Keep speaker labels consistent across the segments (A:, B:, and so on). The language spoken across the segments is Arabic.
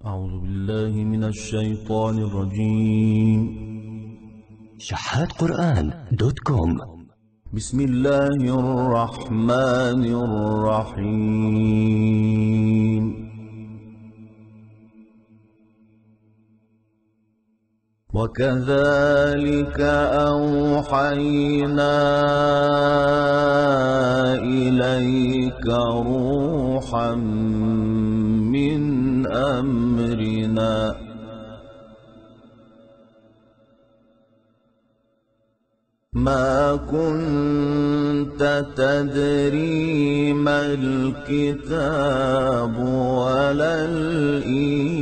A: أعوذ بالله من الشيطان الرجيم.
B: شحات قرآن دوت كوم.
A: بسم الله الرحمن الرحيم. وكذلك أوحينا إليك روحا من أمرنا ما كنت تدري ما الكتاب ولا الإيمان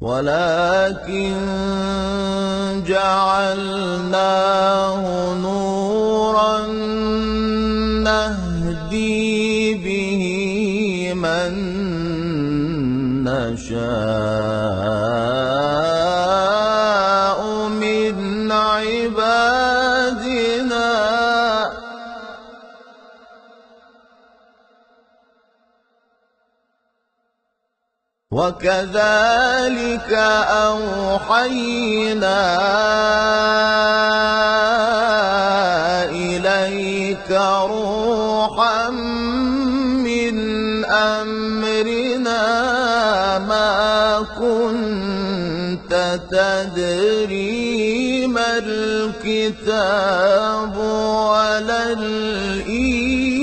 A: ولكن جعلناه نورا نهدي به من نشاء من عبادنا وكذلك أوحينا إليك روحا من أمرنا ما كنت تدري ما الكتاب ولا الإيمان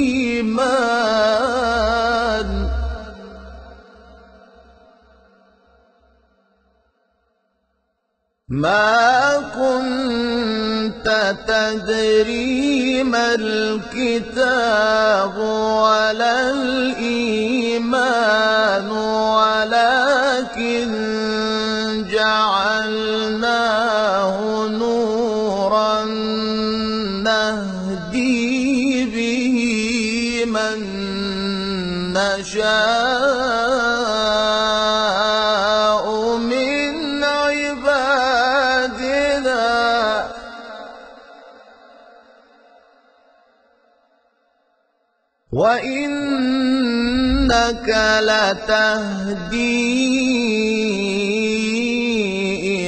A: ما كنت تدري ما الكتاب ولا الإيمان ولكن جعلناه نورا نهدي به من نشاء من عبادنا وإنك لتهدي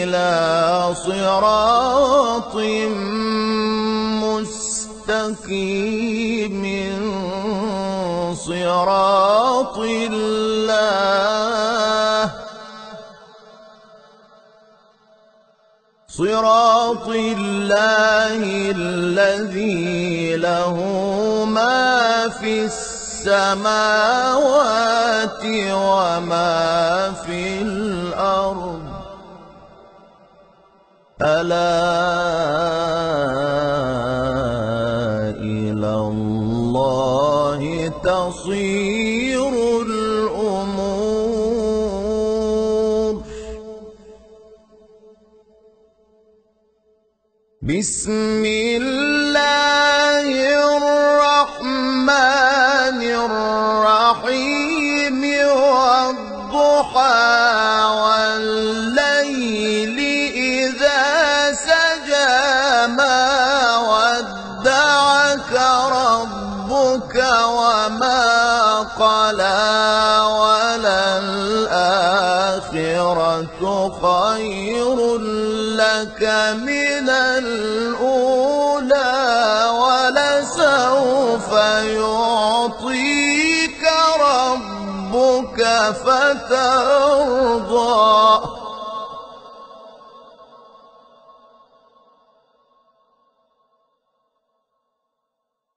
A: إلى صراط مستقيم صراط الله الذي له ما في السماوات وما في الأرض ألا إلى الله تصير الأمور. بسم الله الرحمن الرحيم والضحى والليل إذا سجى ما ودعك ربك وما قلى وللآخرة خير لك من الأولى ولسوف يعطيك ربك فترضى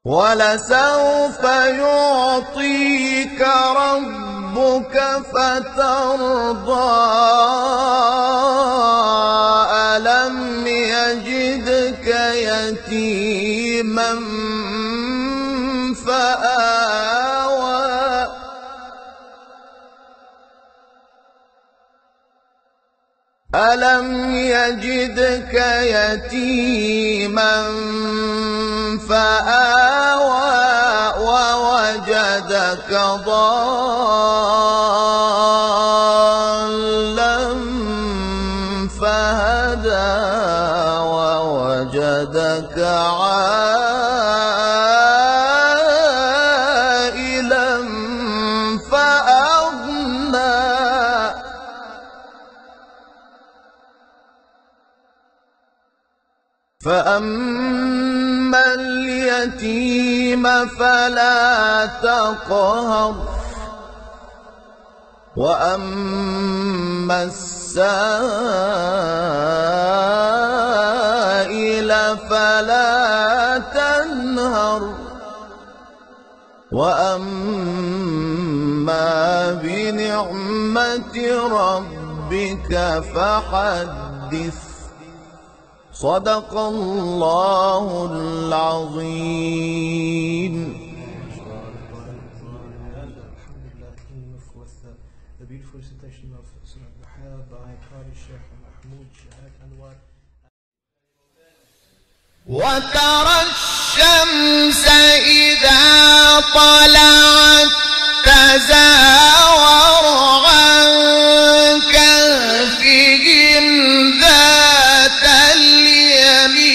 A: ولسوف يعطيك ربك فترضى ألم يجدك يتيما فآوى ألم يجدك يتيما فآوى ووجدك ضالا وجدك عائلا فأغنى فأما اليتيم فلا تقهر وأما السائل فلا تنهر وأما بنعمة ربك فحدث. صدق الله العظيم.
C: The beautiful recitation of Surah Al-Duha by Qari Sheikh Mahmoud Shahad Anwar.
A: وترى الشمس إذا طلعت تزاور عن كهفهم ذات اليمين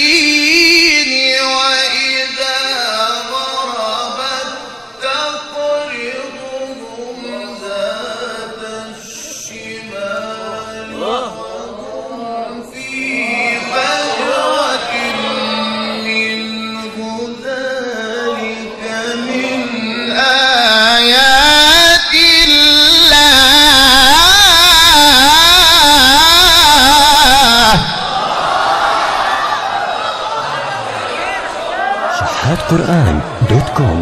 A: وإذا غربت تقرضهم ذات الشمال وهم في فجوة منه. ذلك من آيات الله.
B: شحاتقرآن.com